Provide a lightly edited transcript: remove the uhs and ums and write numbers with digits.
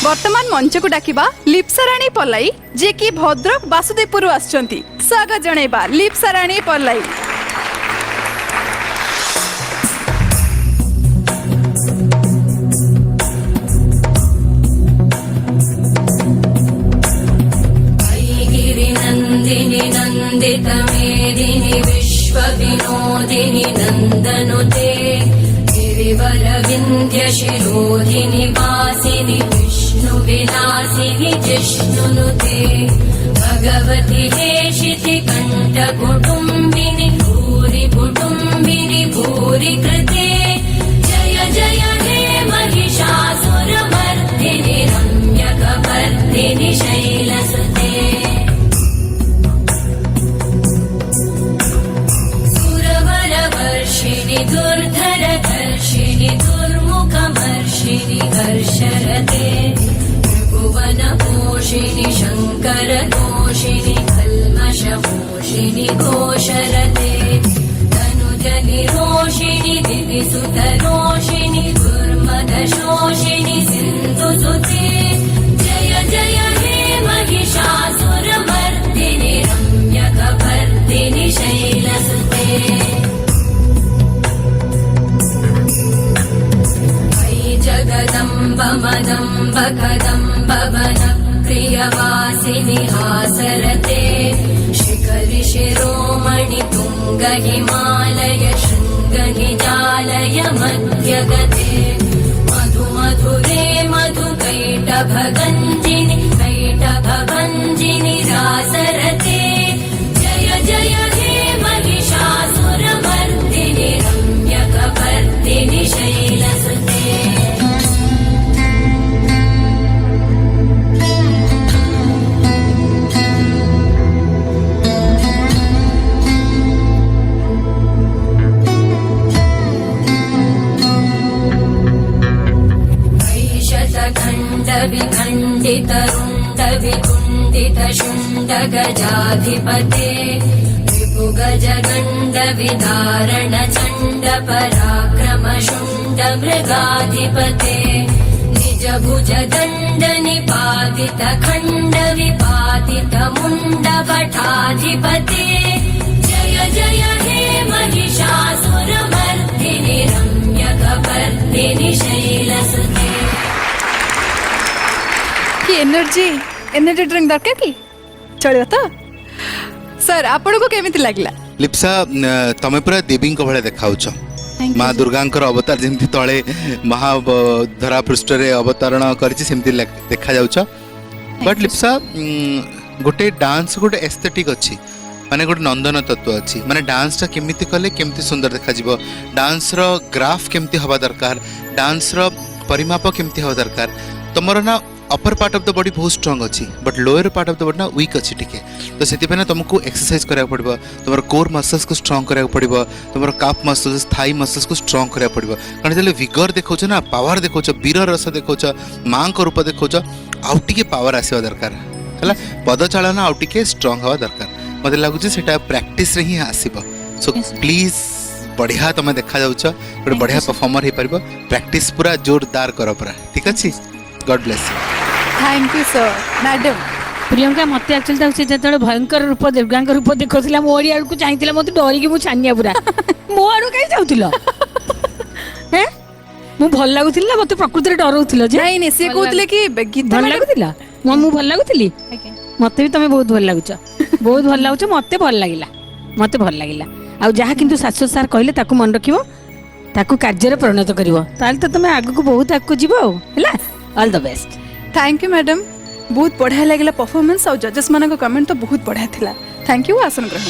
वर्तमान मंच को डाकिबा लिप्सा राणी पल्लाई जे कि भद्रक वासुदेवपुर आछंती। स्वागत जणैबा लिप्सा राणी पल्लाई। नंदित मेदिनी विश्व विनोदिनी नंदनुते गिरिवर विंध्य शिरोधिनी वासिनी विष्णु विलासिनी जिष्णुनुते भगवती हेशिति कंठ कुटुंबिनी भूरि कृते जय जय हे महिषासुर मर्दिनी रम्यकपर्दिनी शैलसुते दुर्धर दर्शिनी दुर्मुखमर्षिणि हर्षरते त्रिभुवन पोषिणि शङ्कर दोषिणि कल्मषमोषिणि घोषरते तनुजनि रोषिणि दिविसुतरोषिणि दुर्मदशोषिणि सिन्धुसुते जय जय हे महिषासुरमर्दिनि रम्यकपर्दिनि शैलसुते जगदम्ब मदम्ब कदम्ब वन प्रियवासिनि हासरते शिखरि शिरोमणि तुङ्ग हिमालय शृङ्ग निजालय मध्यगते मधु मधुरे मधु कैटभगञ्जिनि रासरते जय जय हे महिषासुरमर्दिनि रम्यकपर्दिनि शैलसुते विखण्डित रुण्ड विकुण्डित शुण्ड गजाधिपते विपुगज गण्ड विदारण चण्ड पराक्रम शुण्ड मृगाधिपते निज भुज दण्ड निपातित खण्ड विपातित मुण्ड भटाधिपते जय जय हे महिषासुरमर्दिनि रम्यकपर्दिनि शैलसुते। कि एनर्जी ड्रिंक दरकार कि चलियो तो सर आपन को केमिति लागला? लिप्सा तमे पूरा देवी भाई देखाऊच माँ दुर्गा अवतार जमी तले महाधरा पृष्ठ अवतरण करमती देखा जाऊच बट लिप्सा गोटे डांस गोटे एस्थेटिक अच्छी माने गोटे नंदन तत्व अच्छी माने डांस टा केमिति कले केमिति सुंदर देखा जिवो डांस रो ग्राफ केमिति हवा दरकार डांस रो परिमाप केमिति हवा दरकार तमरो ना upper part of the body बहुत स्ट्रांग अच्छी but lower part of the body ना वीक अच्छी टिके तो से तुमको एक्सरसाइज करा पड़ो तुम कोर मसल्स को स्ट्रांग करा पड़ो तुम काफ मसल्स थाई मसल्स को स्ट्रांग करा पड़ो कारण जो विगर देखो ना पावर देखो वीर रस देखो माँ को रूप देखो आउ टे पावर आसवा दरकार है पदचालन आउ टे स्ट्रांग हवा दरकार मत लगुच से प्रैक्टिस रे ही आसब सो प्लीज बढ़िया तुम देखा जाऊच गोटे बढ़िया परफॉर्मर हो पार प्रैक्टिस पूरा जोरदार कर पूरा ठीक अच्छे God bless you thank you sir madam Priyanka मत एक्चुअली जो भयंकर रूप दुर्गा रूप देखा मोरी आड़ को चाहिए मत डरिकी मुझे छानिया पूरा मो आड़ कहीं जाऊल मु भल लगुला मत प्रकृति डराऊल नहीं सी कहते कि भल लगुला मु भल लगुली मत भी तुम बहुत भल लगुच बहुत भल लगुच मत भल लगे आ जहाँ किंतु शाश्वत सार कहले ताकू मन रखिबो ताकू कार्य परिणत करिवो ताले तो तुम आगु को बहुत आगु जीवो हैला all the best. Thank you madam बहुत बढ़िया लगे परफॉर्मेंस और जजेस मान कमेंट तो बहुत बढ़िया थिला। थैंक यू आसन ग्रहण।